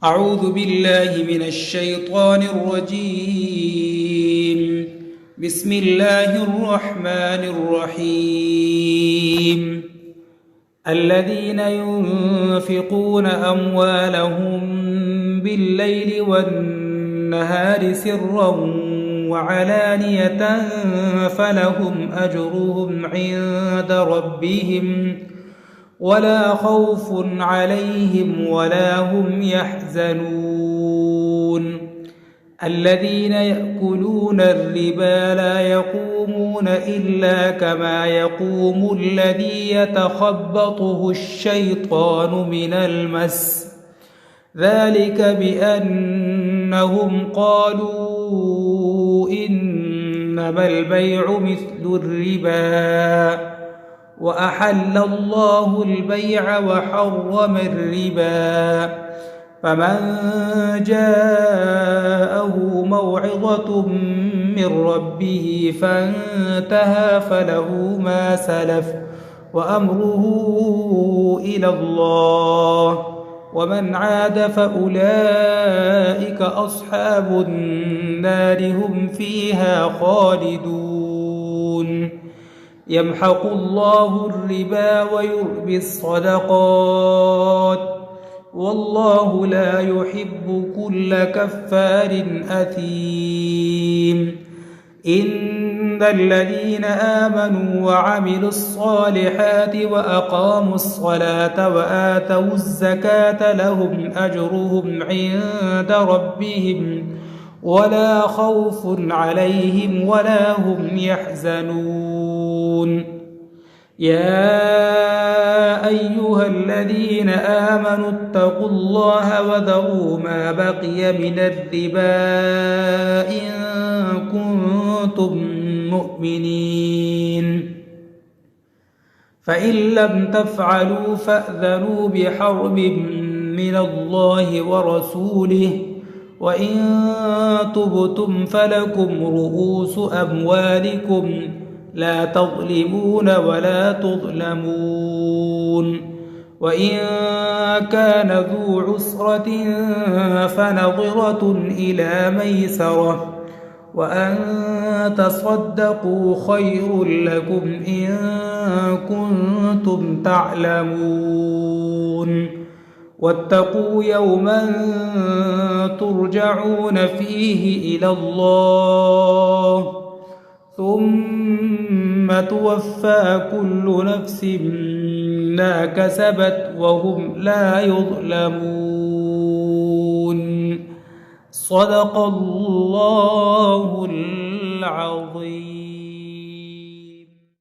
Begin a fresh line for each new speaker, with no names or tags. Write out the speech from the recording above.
أعوذ بالله من الشيطان الرجيم. بسم الله الرحمن الرحيم. الذين ينفقون أموالهم بالليل والنهار سرا وعلانية فلهم أجرهم عند ربهم ولا خوف عليهم ولا هم يحزنون. الذين يأكلون الربا لا يقومون إلا كما يقوم الذي يتخبطه الشيطان من المس، ذلك بأنهم قالوا إنما البيع مثل الربا وأحل الله البيع وحرم الربا، فمن جاءه موعظة من ربه فانتهى فله ما سلف وأمره إلى الله، ومن عاد فأولئك أصحاب النار هم فيها خالدون. يمحق الله الربا ويربي الصدقات والله لا يحب كل كفار أثيم. إن الذين آمنوا وعملوا الصالحات وأقاموا الصلاة وآتوا الزكاة لهم أجرهم عند ربهم ولا خوف عليهم ولا هم يحزنون. يا أيها الذين آمنوا اتقوا الله وذروا ما بقي من الربا إن كنتم مؤمنين، فإن لم تفعلوا فأذنوا بحرب من الله ورسوله، وإن تبتم فلكم رؤوس أموالكم لا تظلمون ولا تظلمون. وإن كان ذو عسرة فنظرة إلى ميسرة، وأن تصدقوا خير لكم إن كنتم تعلمون. واتقوا يوما ترجعون فيه إلى الله ثم توفى كل نفس ما كسبت وهم لا يظلمون. صدق الله العظيم.